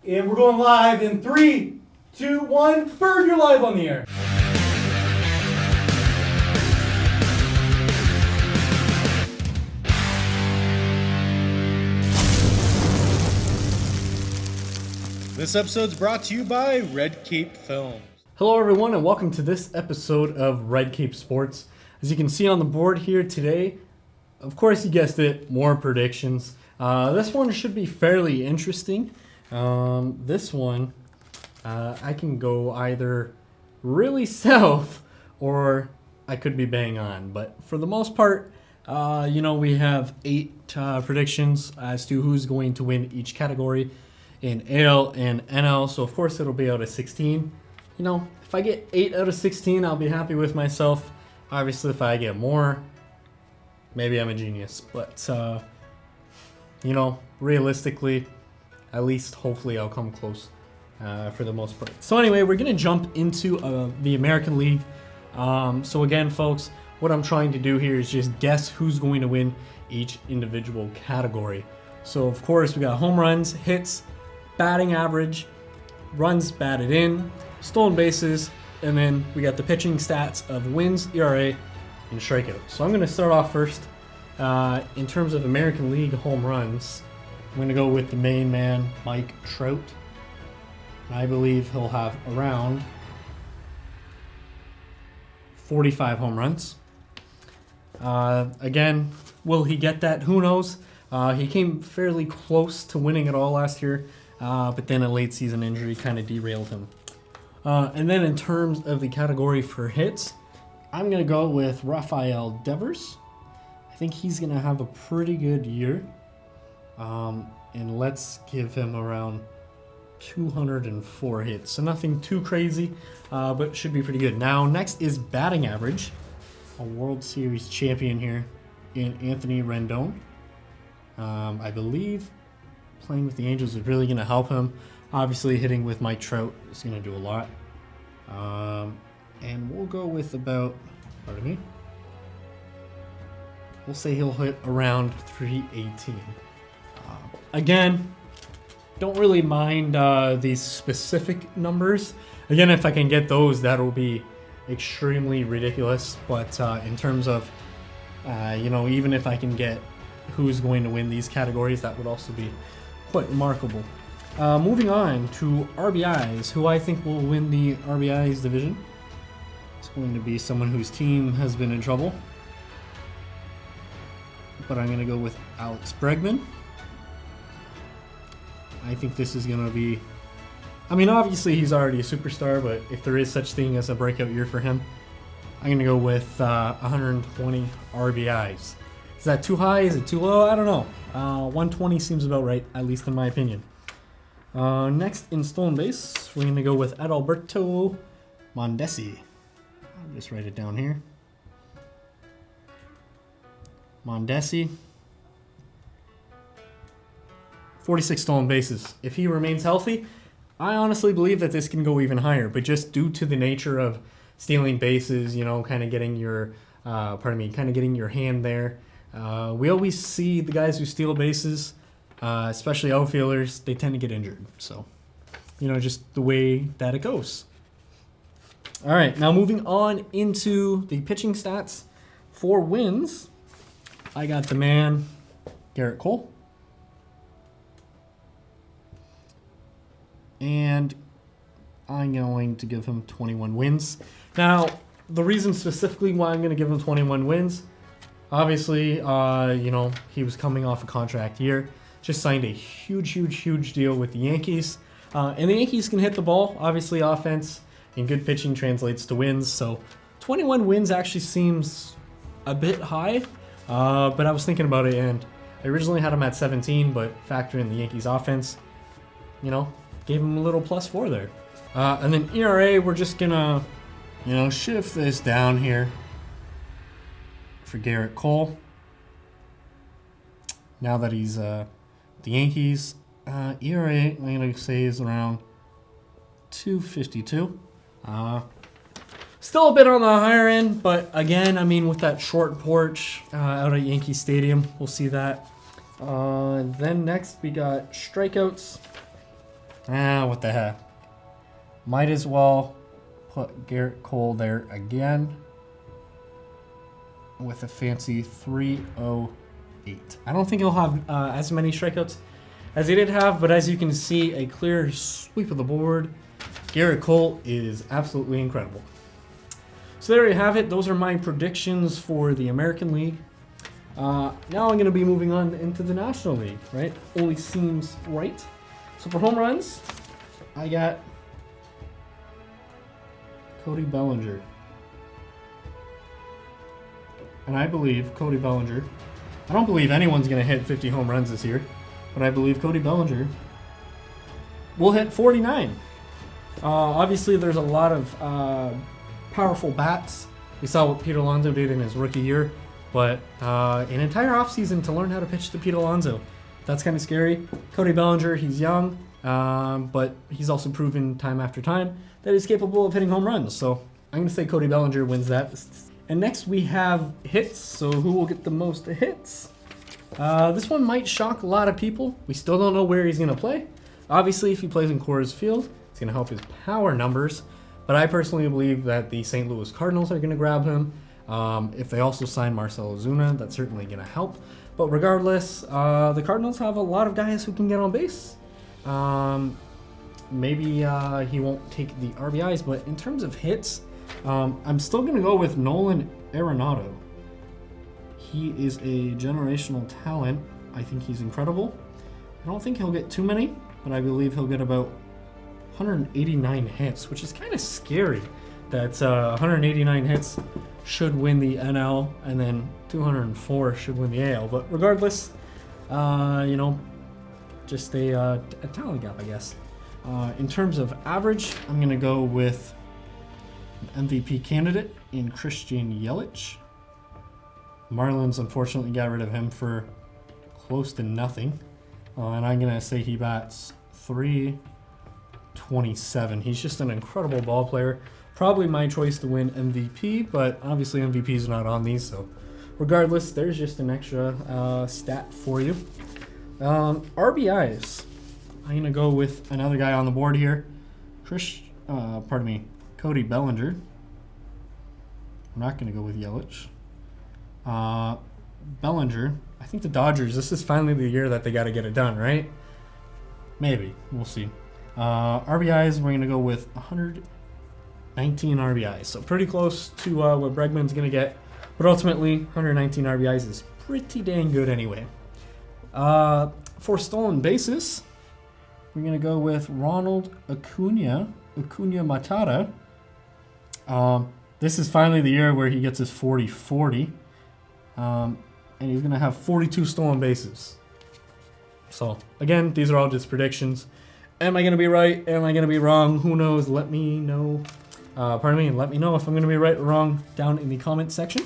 And we're going live in 3, 2, 1. Bird, you're live on the air. This episode's brought to you by Red Cape Films. Hello everyone and welcome to this episode of Red Cape Sports. As you can see on the board here today, of course you guessed it, more predictions. This one should be fairly interesting. This one, I can go either really south or I could be bang on. But for the most part, we have 8 predictions as to who's going to win each category in AL and NL. So of course it'll be out of 16. If I get 8 out of 16, I'll be happy with myself. Obviously, if I get more, maybe I'm a genius. But, realistically, at least hopefully I'll come close for the most part. So anyway, we're going to jump into the American League. So again, folks, what I'm trying to do here is just guess who's going to win each individual category. So of course, we got home runs, hits, batting average, runs batted in, stolen bases, and then we got the pitching stats of wins, ERA, and strikeouts. So I'm going to start off first. In terms of American League home runs, I'm going to go with the main man, Mike Trout. I believe he'll have around 45 home runs. Again, will he get that? Who knows? He came fairly close to winning it all last year, but then a late season injury kind of derailed him. And then in terms of the category for hits, I'm going to go with Rafael Devers. I think he's going to have a pretty good year. And let's give him around 204 hits. So nothing too crazy, but should be pretty good. Now, next is batting average. A World Series champion here in Anthony Rendon. I believe playing with the Angels is really going to help him. Obviously, hitting with Mike Trout is going to do a lot. And we'll go with about, we'll say he'll hit around 318. Again, don't really mind these specific numbers. Again, if I can get those, that'll be extremely ridiculous. But in terms of, even if I can get who's going to win these categories, that would also be quite remarkable. Moving on to RBIs, who I think will win the RBIs division. It's going to be someone whose team has been in trouble. But I'm going to go with Alex Bregman. I think this is going to be... obviously he's already a superstar, but if there is such thing as a breakout year for him, I'm going to go with 120 RBIs. Is that too high? Is it too low? I don't know. 120 seems about right, at least in my opinion. Next in stolen base, we're going to go with Adalberto Mondesi. I'll just write it down here. Mondesi. 46 stolen bases. If he remains healthy, I honestly believe that this can go even higher, but just due to the nature of stealing bases, kind of getting your, getting your hand there. We always see the guys who steal bases, especially outfielders, they tend to get injured. So, just the way that it goes. All right, now moving on into the pitching stats for wins. I got the man, Garrett Cole. And I'm going to give him 21 wins. Now, the reason specifically why I'm going to give him 21 wins, obviously, he was coming off a contract year. Just signed a huge deal with the Yankees. And the Yankees can hit the ball. Obviously, offense and good pitching translates to wins. So 21 wins actually seems a bit high. But I was thinking about it, and I originally had him at 17, but factor in the Yankees offense, gave him a little +4 there. And then ERA, we're just going to, shift this down here for Garrett Cole. Now that he's the Yankees, ERA, I'm going to say is around 252. Still a bit on the higher end, but again, with that short porch out at Yankee Stadium, we'll see that. Then next we got strikeouts. What the heck. Might as well put Garrett Cole there again with a fancy 308. I don't think he'll have as many strikeouts as he did have, but as you can see, a clear sweep of the board. Garrett Cole is absolutely incredible. So there you have it. Those are my predictions for the American League. Now I'm going to be moving on into the National League, right? Only seems right. So for home runs, I got Cody Bellinger. And I believe Cody Bellinger, I don't believe anyone's going to hit 50 home runs this year, but I believe Cody Bellinger will hit 49. Obviously, there's a lot of powerful bats. We saw what Pete Alonso did in his rookie year, but an entire offseason to learn how to pitch to Pete Alonso. That's kind of scary. Cody Bellinger, he's young, but he's also proven time after time that he's capable of hitting home runs. So I'm going to say Cody Bellinger wins that. And next we have hits. So who will get the most hits? This one might shock a lot of people. We still don't know where he's going to play. Obviously, if he plays in Coors Field, it's going to help his power numbers. But I personally believe that the St. Louis Cardinals are going to grab him. If they also sign Marcell Ozuna, that's certainly going to help. But regardless, the Cardinals have a lot of guys who can get on base. Maybe he won't take the RBIs, but in terms of hits, I'm still going to go with Nolan Arenado. He is a generational talent. I think he's incredible. I don't think he'll get too many, but I believe he'll get about 189 hits, which is kind of scary. That 189 hits should win the NL, and then 204 should win the AL. But regardless, just a talent gap, I guess. In terms of average, I'm going to go with MVP candidate in Christian Yelich. Marlins unfortunately got rid of him for close to nothing. And I'm going to say he bats .327. He's just an incredible ball player. Probably my choice to win MVP, but obviously MVP is not on these. So regardless, there's just an extra stat for you. RBIs. I'm going to go with another guy on the board here. Cody Bellinger. I'm not going to go with Yelich. Bellinger. I think the Dodgers, this is finally the year that they got to get it done, right? Maybe. We'll see. RBIs, we're going to go with 119 RBIs. So pretty close to what Bregman's going to get. But ultimately, 119 RBIs is pretty dang good anyway. For stolen bases, we're going to go with Ronald Acuna Matata. This is finally the year where he gets his 40-40. And he's going to have 42 stolen bases. So, again, these are all just predictions. Am I going to be right? Am I going to be wrong? Who knows? Let me know. Let me know if I'm going to be right or wrong down in the comment section.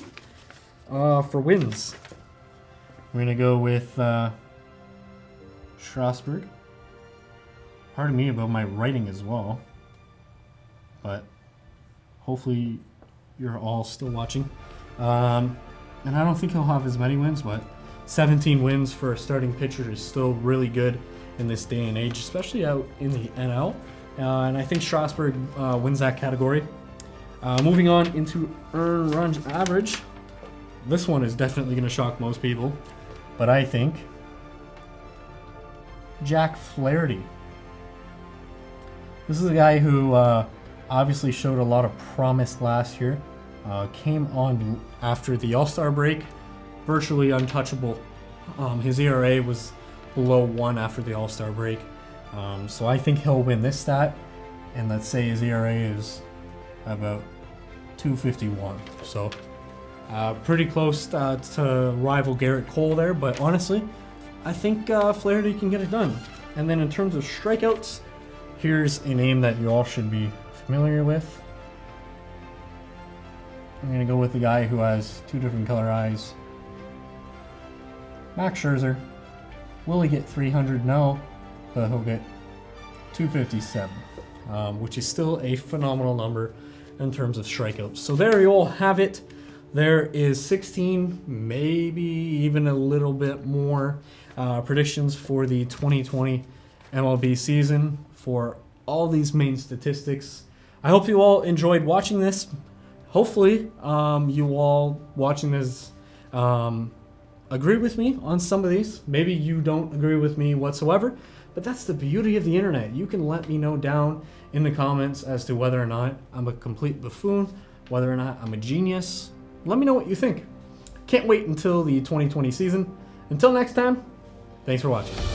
For wins, we're going to go with Strasburg. Pardon me about my writing as well. But hopefully you're all still watching. And I don't think he'll have as many wins, but 17 wins for a starting pitcher is still really good in this day and age, especially out in the NL. And I think Strasburg wins that category. Moving on into earned runs average. This one is definitely going to shock most people, but I think Jack Flaherty. This is a guy who obviously showed a lot of promise last year. Came on after the All-Star break, virtually untouchable. His ERA was below 1 after the All-Star break. So I think he'll win this stat, and let's say his ERA is about 251. So pretty close to rival Garrett Cole there, but honestly, I think Flaherty can get it done. And then in terms of strikeouts, here's a name that you all should be familiar with. I'm going to go with the guy who has 2 different color eyes. Max Scherzer. Will he get 300? No, but he'll get 257, which is still a phenomenal number in terms of strikeouts. So there you all have it. There is 16, maybe even a little bit more predictions for the 2020 MLB season for all these main statistics. I hope you all enjoyed watching this. Hopefully, you all watching this agree with me on some of these. Maybe you don't agree with me whatsoever, but that's the beauty of the internet. You can let me know down in the comments as to whether or not I'm a complete buffoon, whether or not I'm a genius. Let me know what you think. Can't wait until the 2020 season. Until next time, thanks for watching.